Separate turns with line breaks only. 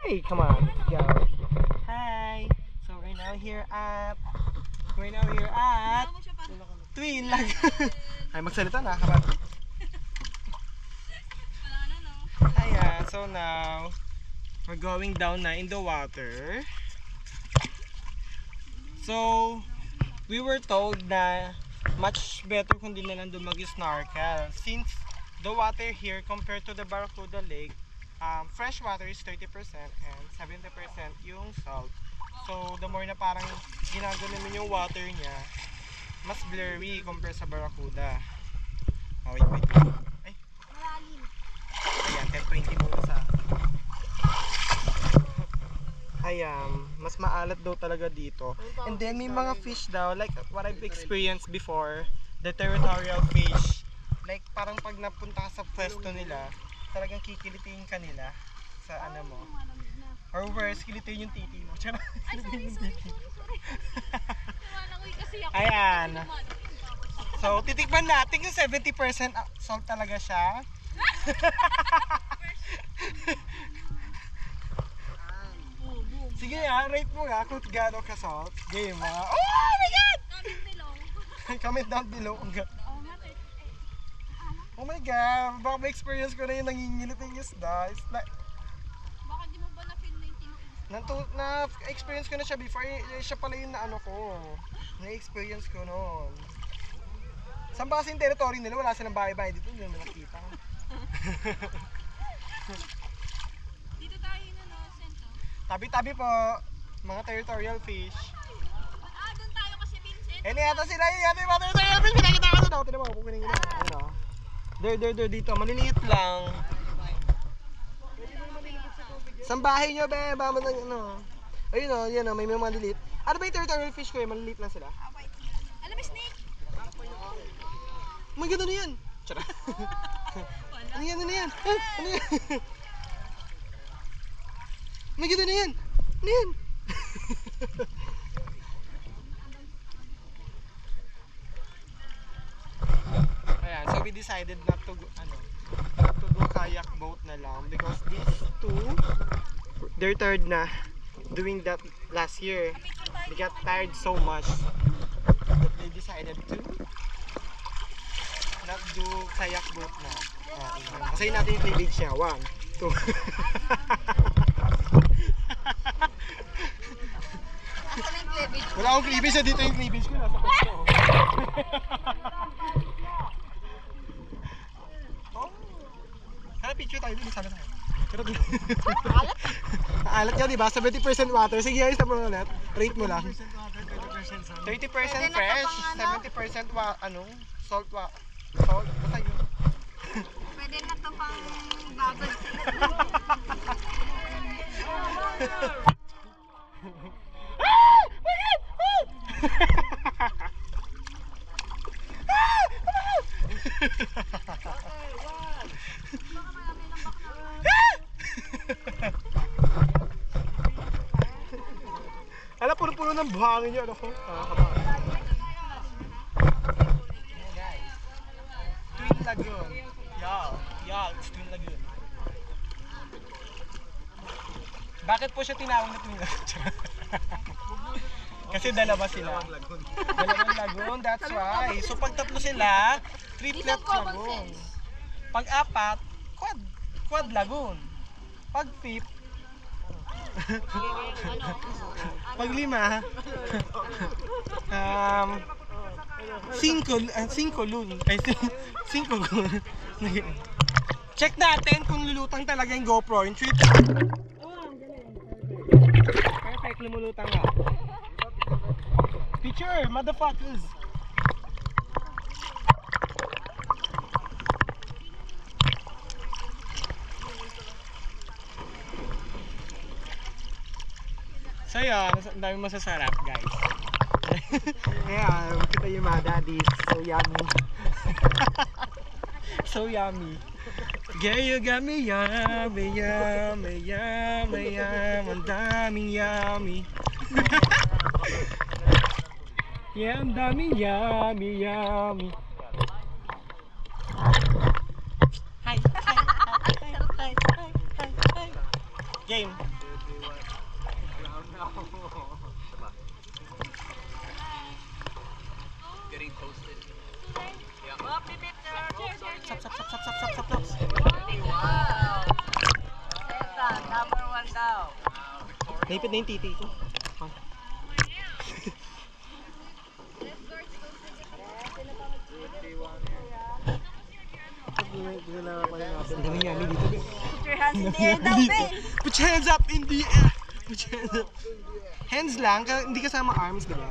Hey, come on, go. Hi. So we're now here at Twin Lagoon. Ay, magsalita na, kapat. Ayan, so now we're going down na in the water. So we were told na much better kung di na lang doon mag-snorkel since the water here compared to the Barracuda Lake, fresh water is 30% and 70% yung salt. So the more na parang ginagano mo yung water niya, mas blurry compared sa Barracuda. Oh, wait. Ay. Ayan, 10-20 muna sa. Ayan, mas maalat daw talaga dito. And then may mga fish daw, like what I've experienced before, the territorial fish. Like parang pag napunta ka sa pwesto nila, talagang kikilitin ka nila sa ano mo. Or worse, kilitin yung titi mo. Sorry. Ayan. So, titikman natin yung 70% salt talaga siya. Sige nga, rate mo nga kung gaano ka salt. Game mga. Oh my God! Comment down below. Oh my God, baka ma-experience ko na yung nangingilit ng isda.
Baka di mo ba na-feel na yung tingilis?
Na-experience ko na siya before. Siya pala yung naano ko. Na-experience ko noon. Saan ba kasi yung territory nila? Wala silang bahay-bahay dito. Hindi naman nakita.
Dito tayo na Sento.
Tabi-tabi po. Mga territorial fish.
Doon tayo kasi Vincent.
Yata sila yun. Yata yung mga territorial fish. Pinakita ko sa daw. Tinan mo, pupunin ko na. Ano? There, dito. Maliliit lang. Saan bahay nyo, be? Baka mo lang, ano? Ayun o, yan o. May mga maliliit. Ano ba yung territorial fish ko eh? Maliliit lang sila.
Alam mo, snake?
May gano'n na yan. Tsara. Ano yan? Ano yan? May gano'n na yan. Ano yan? Ayan, so we decided not to go kayak boat na lang because these two, they're tired na doing that last year. They got tired so much that they decided to not do kayak boat na. Basahin natin yung cleavage niya. 1, 2. Wala akong cleavage na dito yung cleavage ko. Nasa pwesto. Kaya picture tayo dito. Sana tayo. Alat? Alat yan, diba? 70% water. Sige, ayos na mo ulit. Rate mo lang. 30% fresh. 70% salt. Salt? Basta yun.
Pwede na to pang babad.
Alam, puno-puno ng buhangin nyo. Ano ko? Twin Lagoon. Y'all, it's Twin Lagoon. Bakit po siya tinawag na Twin Lagoon? Kasi dalawa sila. Dalawang lagoon, that's why. So pag tatlo sila, triplet lagoon. Pag apat, quad lagoon. Pag fifth, pag lima, cinco loon. Check natin kung lulutang talaga yung GoPro. Yung trip. Perfect, lumulutang nga. Picture, motherfuckers. So yun, ang dami masasarap guys. Ayan, kita yung mga daddies. So yummy. So yummy. Girl, you got me yummy, yummy, yummy, yummy. Ang daming yummy. Yeah, ang daming yummy, yummy. Hi. Game.
Getting toasted.
Stop, stop, stop, stop, stop, stop, stop, stop.
Wow! Number one daw.
Naipid na yung titi ko. Ang dami nga dito.
Put your hands in the air daw, babe.
Put your hands up in the air. Put your hands up. Hands lang, hindi kasama arms, diba?